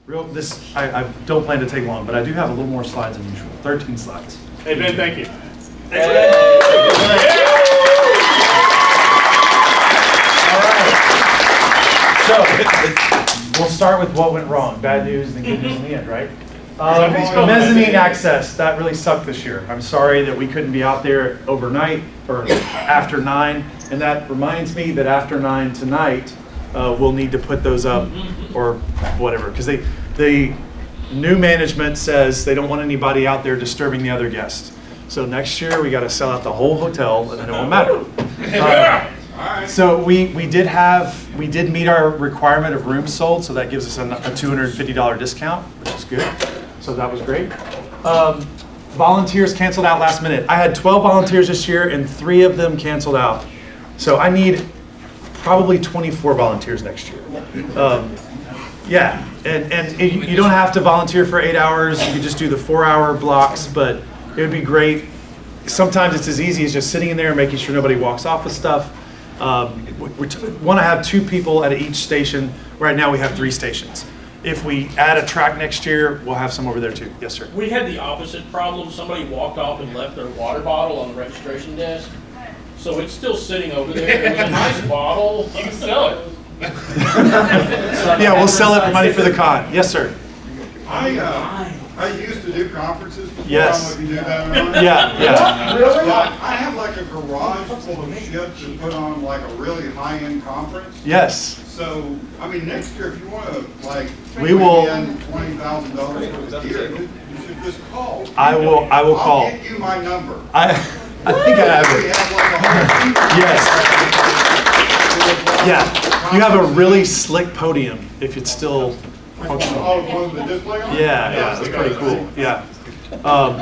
I don't plan to take long, but I do have a little more slides than usual. 13 slides. Hey Ben, thank you. So, we'll start with what went wrong. Bad news, then good news in the end, right? Mezzanine access, that really sucked this year. I'm sorry that we couldn't be out there overnight or after 9. And that reminds me that after 9 tonight, we'll need to put those up or whatever. Because the new management says they don't want anybody out there disturbing the other guests. So next year, we got to sell out the whole hotel and then it won't matter. So we did meet our requirement of rooms sold, so that gives us a $250 discount, which is good. So that was great. Volunteers canceled out last minute. I had 12 volunteers this year, and 3 of them canceled out. So I need probably 24 volunteers next year. Yeah, and you don't have to volunteer for 8 hours. You can just do the 4-hour blocks, but it would be great. Sometimes it's as easy as just sitting in there and making sure nobody walks off with stuff. We want to have 2 people at each station. Right now we have 3 stations. If we add a track next year, we'll have some over there too. Yes, sir. We had the opposite problem. Somebody walked off and left their water bottle on the registration desk. So it's still sitting over there. It was a nice bottle. You can sell it. Yeah, we'll sell it for money for the con. Yes, sir. I used to do conferences before. Yes. I don't know if you do that or not. Yeah. Really? I have like a garage full of shit to put on like a really high-end conference. Yes. So, I mean, next year, if you want to like We will. spend $20,000 for the gear, you should just call. I will call. I'll get you my number. I think I have We it. have like a whole Yes. Yeah. You have a really slick podium if it's still functional. Oh, was the display on? Yeah, it's pretty cool. Yeah. All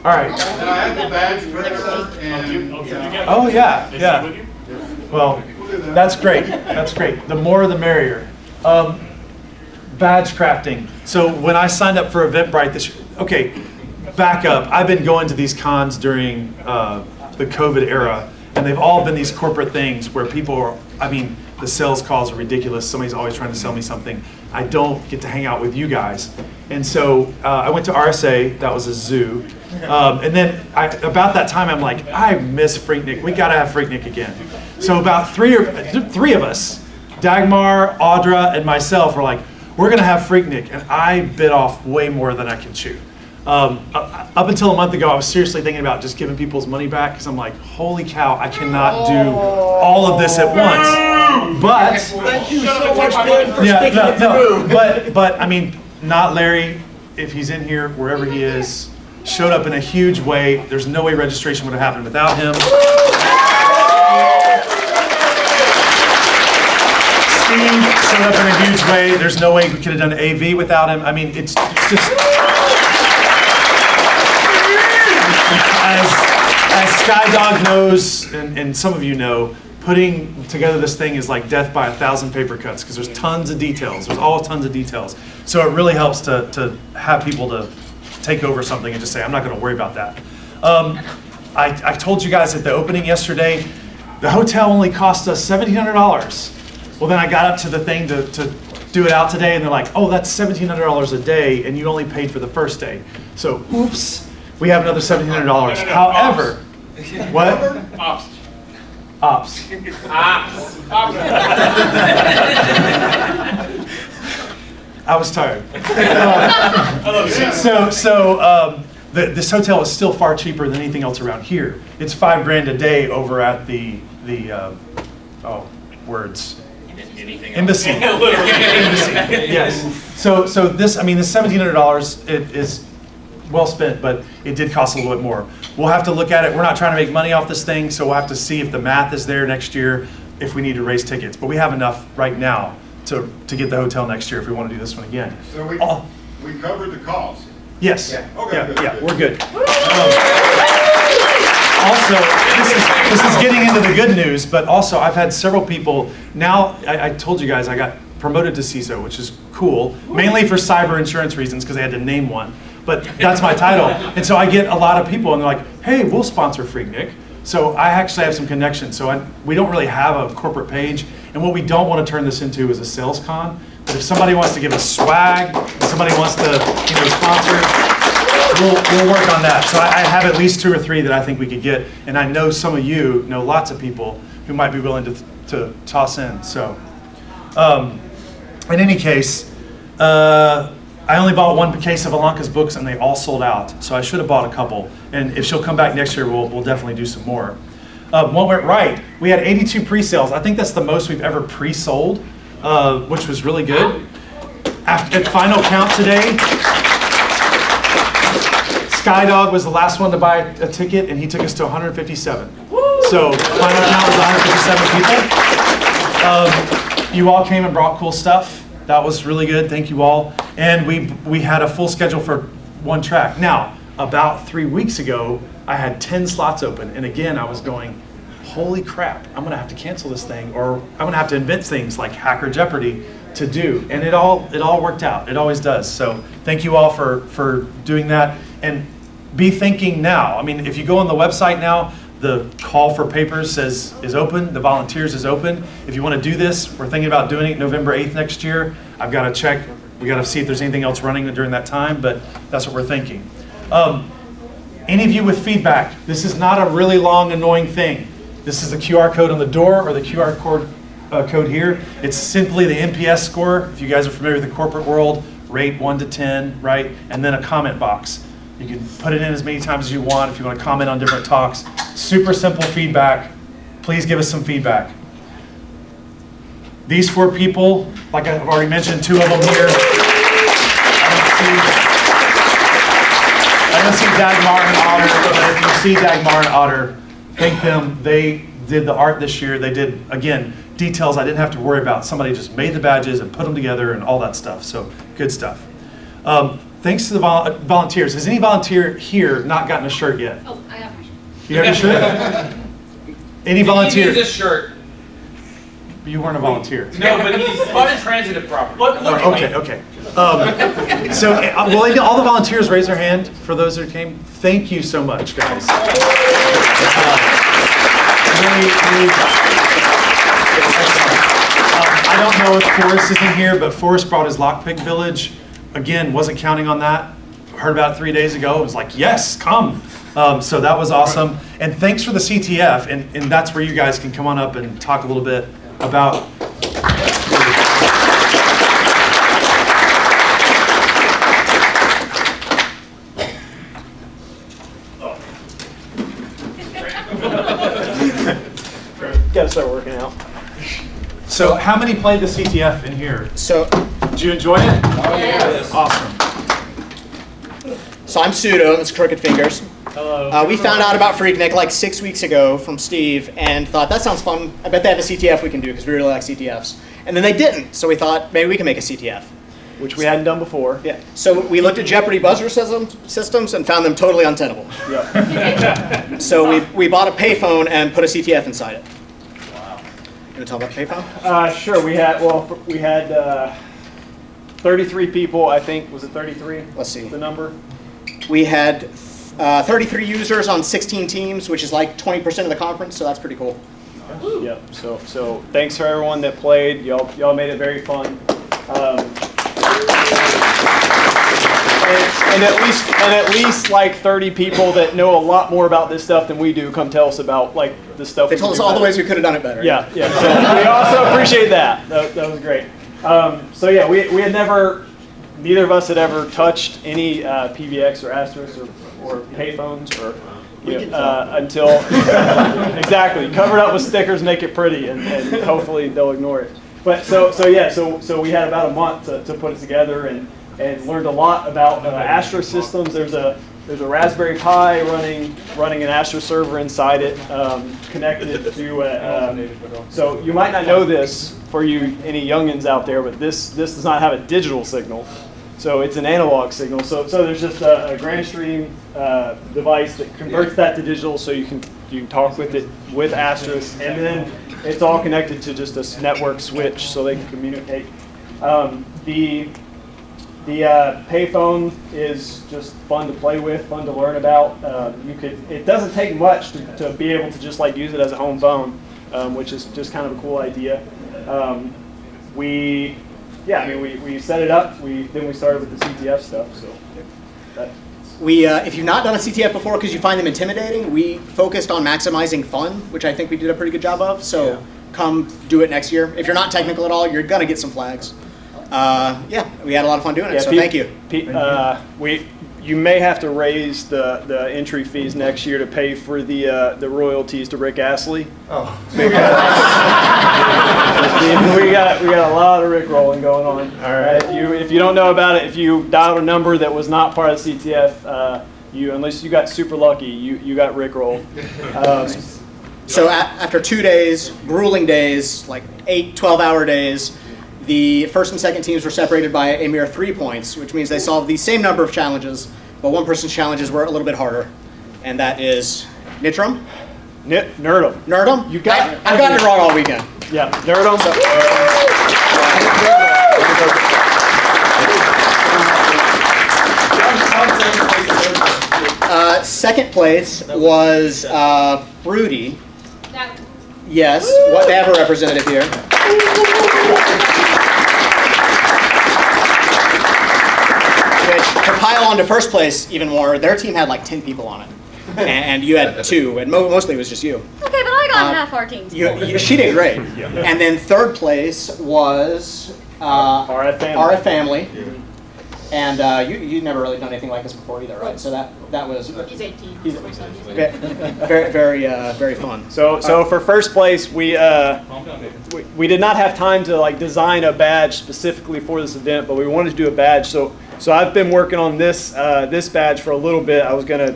right. And I have the badge printer and. Oh yeah. Well, that's great. That's great. The more, the merrier. Badge crafting. So when I signed up for Eventbrite this year, okay, back up. I've been going to these cons during the COVID era, and they've all been these corporate things where people are. I mean, the sales calls are ridiculous. Somebody's always trying to sell me something. I don't get to hang out with you guys. And so I went to RSA, that was a zoo. And then about that time, I'm like, I miss Freaknik. We gotta have Freaknik again. So about three of us, Dagmar, Audra, and myself were like, we're gonna have Freaknik. And I bit off way more than I can chew. Up until a month ago, I was seriously thinking about just giving people's money back because I'm like, holy cow, I cannot do all of this at once. But Thank you so much, Ben, for sticking it through. But I mean, not Larry, if he's in here, wherever he is, showed up in a huge way. There's no way registration would have happened without him. Steve showed up in a huge way. There's no way we could have done AV without him. I mean, it's just. As Skydog knows, and some of you know, putting together this thing is like death by 1,000 paper cuts because there's tons of details. There's always tons of details. So it really helps to have people to take over something and just say, I'm not going to worry about that. I told you guys at the opening yesterday, the hotel only cost us $1,700. Well, then I got up to the thing to do it out today, and they're like, oh, that's $1,700 a day, and you only paid for the first day. So, oops. We have another $1,700. However, what? Ops. I was tired. This hotel is still far cheaper than anything else around here. It's $5,000 a day over at the Embassy. Embassy. Yes. So this, I mean, the $1,700 is well spent, but it did cost a little bit more. We'll have to look at it. We're not trying to make money off this thing, so we'll have to see if the math is there next year, if we need to raise tickets. But we have enough right now to get the hotel next year if we want to do this one again. So we covered the cost. Yes. Yeah. Okay, good. We're good. Also, this is getting into the good news, but also I've had several people, now I told you guys I got promoted to CISO, which is cool, mainly for cyber insurance reasons because they had to name one. But that's my title. And so I get a lot of people and they're like, hey, we'll sponsor Freaknik. So I actually have some connections. So we don't really have a corporate page. And what we don't want to turn this into is a sales con. But if somebody wants to give us swag, if somebody wants to, sponsor, we'll work on that. So I have at least 2 or 3 that I think we could get, and I know some of you know lots of people who might be willing to toss in. So, in any case, I only bought 1 case of Alanka's books, and they all sold out. So I should have bought a couple. And if she'll come back next year, we'll definitely do some more. What went right? We had 82 pre-sales. I think that's the most we've ever pre-sold, which was really good. At final count today, Skydog was the last one to buy a ticket, and he took us to 157. So final count was 157 people. You all came and brought cool stuff. That was really good. Thank you all. And we had a full schedule for 1 track. Now, about 3 weeks ago, I had 10 slots open, and again, I was going, holy crap, I'm gonna have to cancel this thing, or I'm gonna have to invent things like Hacker Jeopardy to do. And it all worked out. It always does. So thank you all for doing that. And be thinking now. I mean, if you go on the website now, the call for papers is open, the volunteers is open. If you want to do this, we're thinking about doing it November 8th next year. I've got to check, we got to see if there's anything else running during that time, but that's what we're thinking. Any of you with feedback, this is not a really long, annoying thing. This is the QR code on the door or the QR code here. It's simply the NPS score. If you guys are familiar with the corporate world, rate 1 to 10, right? And then a comment box. You can put it in as many times as you want if you want to comment on different talks. Super simple feedback. Please give us some feedback. These 4 people, like I've already mentioned, 2 of them here. I don't see Dagmar and Otter, but if you see Dagmar and Otter, thank them. They did the art this year. They did, again, details I didn't have to worry about. Somebody just made the badges and put them together and all that stuff. So good stuff. Thanks to the volunteers. Has any volunteer here not gotten a shirt yet? Oh, I have my shirt. You have your shirt? Any volunteer? He needs a shirt. You weren't a volunteer. No, but he's untransited property. Okay. So, will all the volunteers raise their hand for those that came? Thank you so much, guys. I don't know if Forrest is in here, but Forrest brought his Lockpick Village. Again, wasn't counting on that. Heard about it 3 days ago. It was like, yes, come. So that was awesome. And thanks for the CTF. And that's where you guys can come on up and talk a little bit about. Gotta start working out. So how many played the CTF in here? So, Did you enjoy it? Oh, yes. Awesome. so I'm Pseudo, that's Crooked Fingers. Hello. We found out about Freaknik like 6 weeks ago from Steve and thought, that sounds fun. I bet they have a CTF we can do because we really like CTFs. And then they didn't, so we thought maybe we can make a CTF. Which we hadn't done before. Yeah. So we looked at Jeopardy buzzer systems and found them totally untenable. Yep. So we bought a payphone and put a CTF inside it. Wow. You want to talk about the payphone? Sure. We had 33 people. I think was it 33? Let's see. The number. We had 33 users on 16 teams, which is like 20% of the conference. So that's pretty cool. Yep. So thanks for everyone that played. Y'all made it very fun. And at least like 30 people that know a lot more about this stuff than we do come tell us about like the stuff. They told us all the ways we could have done it better. Yeah. So we also appreciate that. That was great. So yeah, we had neither of us had ever touched any PBX or Asterisk or payphones or until exactly covered up with stickers, make it pretty, and hopefully they'll ignore it. But so we had about a month to put it together and learned a lot about Astra systems. There's a Raspberry Pi running an Astra server inside it, connected to. So you might not know this for you any youngins out there, but this does not have a digital signal. So it's an analog signal. So there's just a GrandStream device that converts that to digital, so you can talk with it with Asterisk, and then it's all connected to just a network switch, so they can communicate. The payphone is just fun to play with, fun to learn about. It doesn't take much to be able to just like use it as a home phone, which is just kind of a cool idea. We yeah, I mean, we set it up. Then we started with the CTF stuff. So that, We, if you've not done a CTF before because you find them intimidating, we focused on maximizing fun, which I think we did a pretty good job of. So come do it next year. If you're not technical at all, you're gonna get some flags. Yeah, we had a lot of fun doing it. So thank you. You may have to raise the entry fees next year to pay for the royalties to Rick Astley. Oh. we got a lot of Rick rolling going on. All right. If you don't know about it, if you dialed a number that was not part of CTF, unless you got super lucky, you got Rick rolled. So after 2 days, grueling days, like 8, 12-hour days, the first and second teams were separated by a mere 3 points, which means they solved the same number of challenges, but one person's challenges were a little bit harder, and that is Nitram? Nerdum. Nerdum? You got I've gotten it wrong all weekend. Yeah, Nerdum. Second place was Fruity. Yes, they have a representative here. Which, to pile on to first place even more, their team had like 10 people on it. And you had 2, and mostly it was just you. Okay, but I got half our team. She did great. And then third place was RF Family. And you never really done anything like this before either, right? So that was He's 18. very fun. So for first place, we did not have time to like design a badge specifically for this event, but we wanted to do a badge. So I've been working on this this badge for a little bit. I was gonna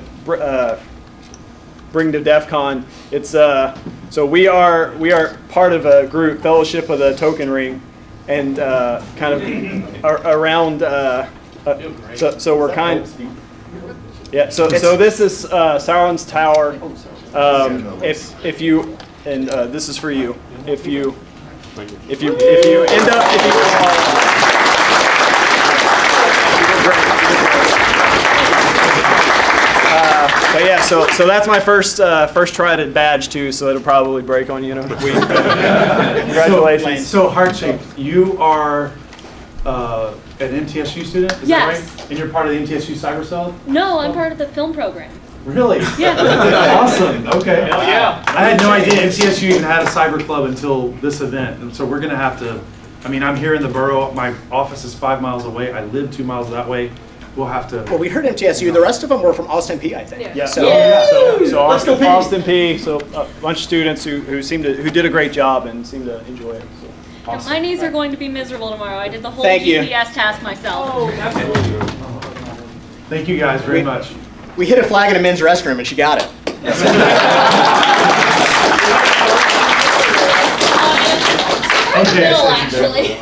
bring to DEF CON. It's so we are part of a group, Fellowship of the Token Ring, and kind of around. So we're kind. Yeah. So this is Sauron's Tower. If you and this is for you. If you end up but yeah, so that's my first try at a badge too. So it'll probably break on you. Congratulations. So Heartshape, you are an MTSU student, is that right? And you're part of the MTSU Cyber Cell? No, I'm part of the film program. Really? Yeah. Awesome. Okay. Hell yeah. I had no idea MTSU even had a cyber club until this event, and so we're going to have to. I mean, I'm here in the borough. My office is 5 miles away. I live 2 miles that way. We'll have to. Well, we heard MTSU. The rest of them were from Austin P, I think. Yeah. So Austin P. So a bunch of students who did a great job and seem to enjoy it. So. Awesome. My knees are going to be miserable tomorrow. I did the whole Thank you. GPS task myself. Oh, Absolutely. Thank you guys very much. We hit a flag in a men's restroom and she got it. Okay. Bill, actually.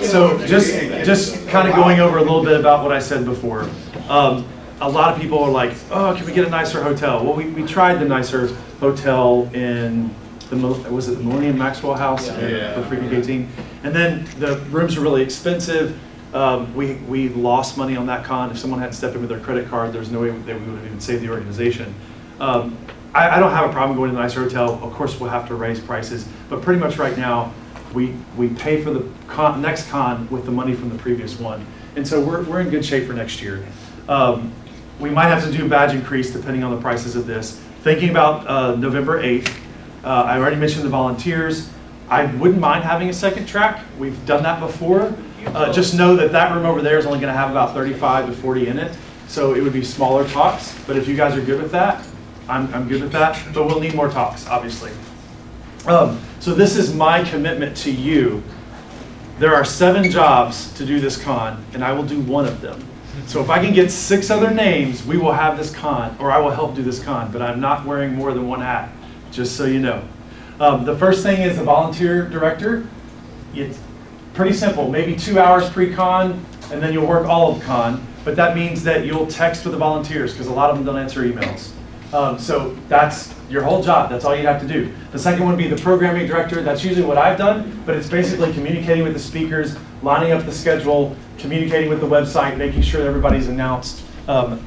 So just kind of going over a little bit about what I said before. A lot of people are like, oh, can we get a nicer hotel? Well, we tried the nicer hotel in was it the Millennium Maxwell House for Freaking 18? And then the rooms are really expensive. We lost money on that con. If someone had stepped in with their credit card, there's no way that we would have even saved the organization. I don't have a problem going to a nicer hotel. Of course, we'll have to raise prices, but pretty much right now, we pay for the next con with the money from the previous one. And so we're in good shape for next year. We might have to do a badge increase depending on the prices of this. Thinking about November 8th, I already mentioned the volunteers. I wouldn't mind having a second track. We've done that before. Just know that that room over there is only going to have about 35 to 40 in it. So it would be smaller talks. But if you guys are good with that, I'm good with that. But we'll need more talks, obviously. So this is my commitment to you. There are 7 jobs to do this con, and I will do 1 of them. So if I can get 6 other names, we will have this con, or I will help do this con, but I'm not wearing more than 1 hat, just so you know. The first thing is the volunteer director. It's pretty simple, maybe 2 hours pre-con, and then you'll work all of the con, but that means that you'll text with the volunteers, because a lot of them don't answer emails. So that's your whole job, that's all you'd have to do. The second one would be the programming director. That's usually what I've done, but it's basically communicating with the speakers, lining up the schedule, communicating with the website, making sure that everybody's announced. The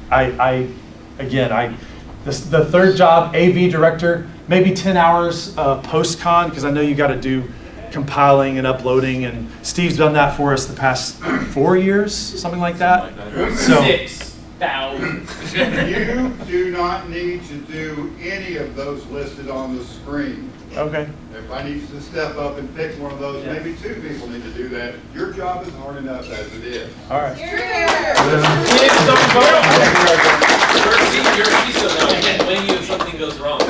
third job, AV director, maybe 10 hours post-con, because I know you got to do compiling and uploading, and Steve's done that for us the past 4 years, something like that. So 6,000. You do not need to do any of those listed on the screen. okay. If I need to step up and pick one of those, maybe 2 people need to do that. Your job is hard enough as it is. All right. Kids don't vote. You're a CISO now. I can't blame you if something goes wrong.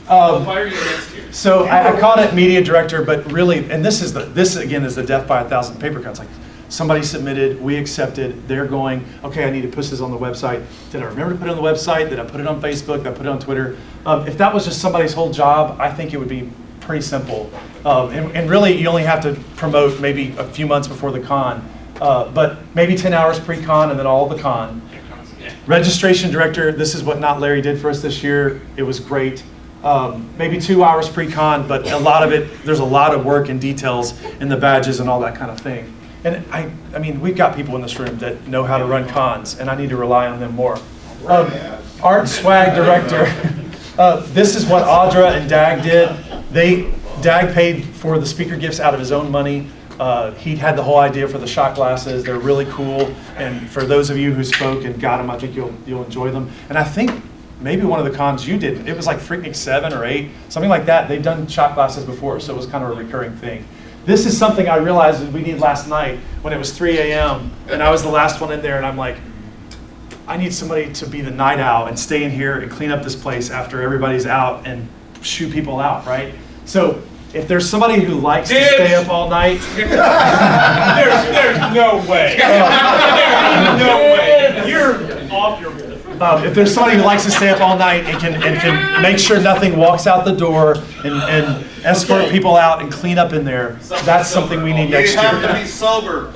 I'll fire you next year. So I called it media director, but really, and this again is the death by 1,000 paper cuts. Like somebody submitted, we accepted. They're going, okay, I need to push this on the website. Did I remember to put it on the website? Did I put it on Facebook? Did I put it on Twitter? If that was just somebody's whole job, I think it would be pretty simple. And really, you only have to promote maybe a few months before the con, but maybe 10 hours pre-con and then all of the con. Registration director, this is what Not Larry did for us this year. It was great. Maybe 2 hours pre-con, but a lot of it, there's a lot of work and details in the badges and all that kind of thing. And I mean, we've got people in this room that know how to run cons, and I need to rely on them more. Art swag director, this is what Audra and Dag did. Dag paid for the speaker gifts out of his own money. He had the whole idea for the shot glasses. They're really cool, and for those of you who spoke and got them, I think you'll enjoy them. And I think maybe one of the cons you did, it was like Freaknik 7 or 8, something like that. They've done shot glasses before, so it was kind of a recurring thing. This is something I realized we needed last night when it was 3 a.m. and I was the last one in there, and I'm like, I need somebody to be the night owl and stay in here and clean up this place after everybody's out and shoo people out, right? So if there's somebody who likes to stay up all night, There's no way. There's no way. You're off your list. if there's somebody who likes to stay up all night and can make sure nothing walks out the door and escort people out and clean up in there, that's something we need next You have to year. be sober.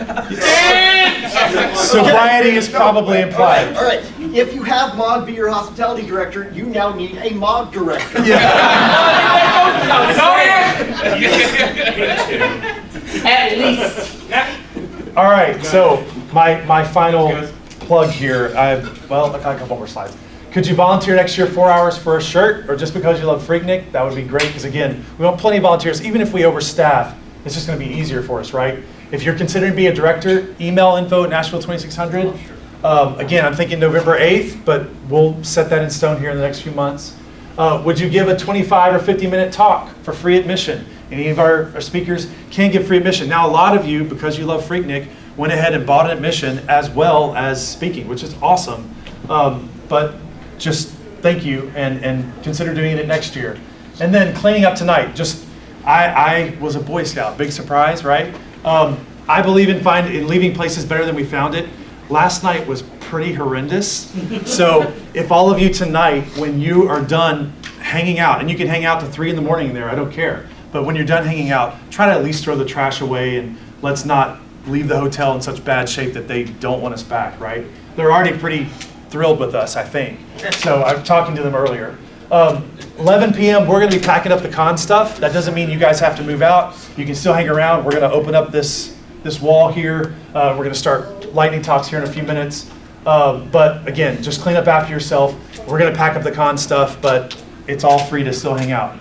Sobriety is probably implied. All right, if you have Mog be your hospitality director, you now need a Mog director. At least. All right, so my final plug here. I got a couple more slides. Could you volunteer next year 4 hours for a shirt, or just because you love Freaknik? That would be great, because again, we want plenty of volunteers. Even if we overstaff, it's just going to be easier for us, right? If you're considering being a director, email info@Nashville2600. Again, I'm thinking November 8th, but we'll set that in stone here in the next few months. Would you give a 25 or 50-minute talk for free admission? Any of our speakers can give free admission. Now, a lot of you, because you love Freaknik, went ahead and bought an admission as well as speaking, which is awesome. But just thank you and consider doing it next year. And then cleaning up tonight. I was a Boy Scout, big surprise, right? I believe in leaving places better than we found it. Last night was pretty horrendous. So if all of you tonight, when you are done hanging out, and you can hang out to 3 in the morning in there, I don't care. But when you're done hanging out, try to at least throw the trash away, and let's not leave the hotel in such bad shape that they don't want us back, right? They're already pretty thrilled with us, I think. So I'm talking to them earlier. 11 p.m., we're going to be packing up the con stuff. That doesn't mean you guys have to move out. You can still hang around. We're going to open up this wall here. We're going to start lightning talks here in a few minutes. But again, just clean up after yourself. We're going to pack up the con stuff, but it's all free to still hang out.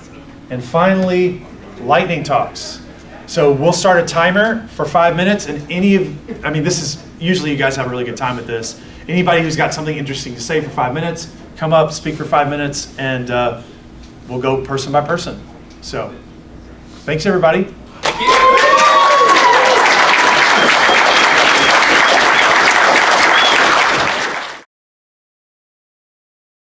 And finally, lightning talks. So we'll start a timer for 5 minutes, and this is, usually you guys have a really good time with this. Anybody who's got something interesting to say for 5 minutes, come up, speak for 5 minutes, and we'll go person by person. So, thanks everybody.